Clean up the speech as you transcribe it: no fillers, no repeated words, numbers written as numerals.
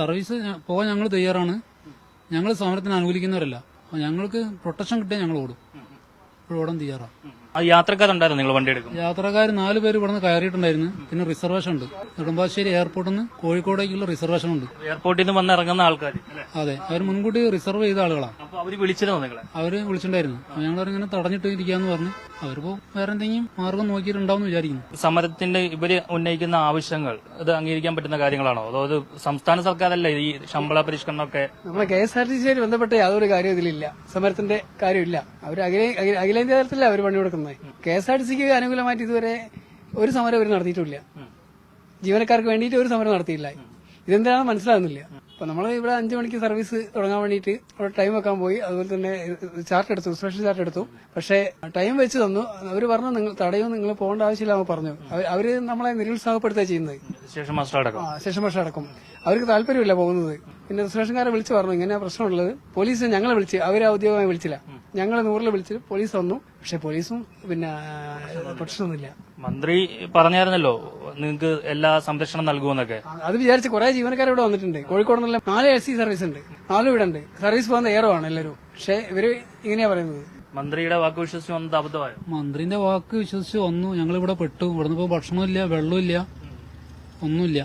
Service പോകാൻ ഞങ്ങൾ തയ്യാറാണ്. ഞങ്ങൾ സമരത്തിന് അനുകൂലിക്കുന്നവരല്ല. ഞങ്ങൾക്ക് പ്രൊട്ടക്ഷൻ കിട്ടിയാൽ ഞങ്ങൾ ഓടും. ഇപ്പോൾ ഓടാൻ തയ്യാറാണ്. യാത്രക്കാരുണ്ടായിരുന്നു നിങ്ങൾ വണ്ടി എടുക്കും? യാത്രക്കാർ 4 പേര് ഇവിടെ നിന്ന് കയറിയിട്ടുണ്ടായിരുന്നു. പിന്നെ റിസർവേഷൻ ഉണ്ട്. നെടുമ്പാശ്ശേരി എയർപോർട്ടിൽ നിന്ന് കോഴിക്കോടേക്കുള്ള റിസർവേഷൻ ഉണ്ട്. എയർപോർട്ടിൽ നിന്ന് വന്ന് ഇറങ്ങുന്ന ആൾക്കാർ? അതെ, അവർ മുൻകൂട്ടി റിസർവ് ചെയ്ത ആളുകളാണ്. അപ്പൊ അവര് വിളിച്ചിരുന്നോ നിങ്ങളെ? അവര് വിളിച്ചിട്ടുണ്ടായിരുന്നു. ഞങ്ങളവരിങ്ങനെ തടഞ്ഞിട്ട് ഇരിക്കാന്ന് പറഞ്ഞ് അവരിപ്പോ വേറെ എന്തെങ്കിലും മാർഗം നോക്കിയിട്ടുണ്ടാവും വിചാരിക്കുന്നു. സമരത്തിന്റെ ഇവര് ഉന്നയിക്കുന്ന ആവശ്യങ്ങൾ ഇത് അംഗീകരിക്കാൻ പറ്റുന്ന കാര്യങ്ങളാണോ? അതായത് സംസ്ഥാന സർക്കാരല്ലേ ഈ ശമ്പള പരിഷ്കരണമൊക്കെ? നമ്മളെ KSRTC ബന്ധപ്പെട്ട യാതൊരു കാര്യം ഇതിലില്ല. സമരത്തിന്റെ കാര്യമില്ല. അവർ അഖിലേന്ത്യാ തലത്തിലല്ല അവർ പണി കൊടുക്കുന്നത്. KSRTCക്ക് അനുകൂലമായിട്ട് ഇതുവരെ ഒരു സമരം അവർ നടത്തിയിട്ടില്ല. ജീവനക്കാർക്ക് വേണ്ടിയിട്ട് ഒരു സമരം നടത്തിയില്ല. ഇതെന്താണെന്ന് മനസ്സിലാകുന്നില്ല. അപ്പൊ നമ്മൾ ഇവിടെ 5 മണിക്ക് സർവീസ് തുടങ്ങാൻ വേണ്ടിയിട്ട് അവിടെ ടൈം വെക്കാൻ പോയി. അതുപോലെ തന്നെ ചാർട്ട് എടുത്തു, സ്പെഷ്യൽ ചാർട്ട് എടുത്തു. പക്ഷേ ടൈം വെച്ച് തന്നു. അവർ പറഞ്ഞു നിങ്ങൾ തടയും, നിങ്ങൾ പോകേണ്ട ആവശ്യമില്ല പറഞ്ഞു. അവര് നമ്മളെ നിരുത്സാഹപ്പെടുത്തുക ചെയ്യുന്നത്. സ്റ്റേഷൻ മാസ്റ്റർ അടക്കം അവർക്ക് താല്പര്യമില്ല പോകുന്നത്. പിന്നെ സ്റ്റേഷൻകാരെ വിളിച്ചു പറഞ്ഞു ഇങ്ങനെ പ്രശ്നമുള്ളത്. പോലീസ് ഞങ്ങളെ വിളിച്ച്, അവരെ ഔദ്യോഗികമായി വിളിച്ചില്ല. ഞങ്ങൾ 100 വിളിച്ച് പോലീസ് വന്നു. പക്ഷെ പോലീസും പിന്നെ പ്രശ്നമൊന്നുമില്ല. മന്ത്രി പറഞ്ഞായിരുന്നല്ലോ നിങ്ങൾക്ക് എല്ലാ സംരക്ഷണം നൽകുമെന്നൊക്കെ. അത് വിചാരിച്ച് കുറെ ജീവനക്കാർ ഇവിടെ വന്നിട്ടുണ്ട്. കോഴിക്കോട് നിന്നുള്ള 4 AC സർവീസ് ഉണ്ട്. 4 ഇവിടെ ഉണ്ട്. സർവീസ് പോകുന്ന ഏറോയാണ് എല്ലാവരും. പക്ഷെ ഇവര് ഇങ്ങനെയാ പറയുന്നത്. മന്ത്രിയുടെ വാക്ക് വിശ്വസിച്ച് വന്നത് അബദ്ധമായോ? മന്ത്രിന്റെ വാക്ക് വിശ്വസിച്ച് വന്നു. ഞങ്ങളിവിടെ പെട്ടു. ഇവിടുന്ന് ഇപ്പോൾ ഭക്ഷണമില്ല, വെള്ളമില്ല, ഒന്നുമില്ല.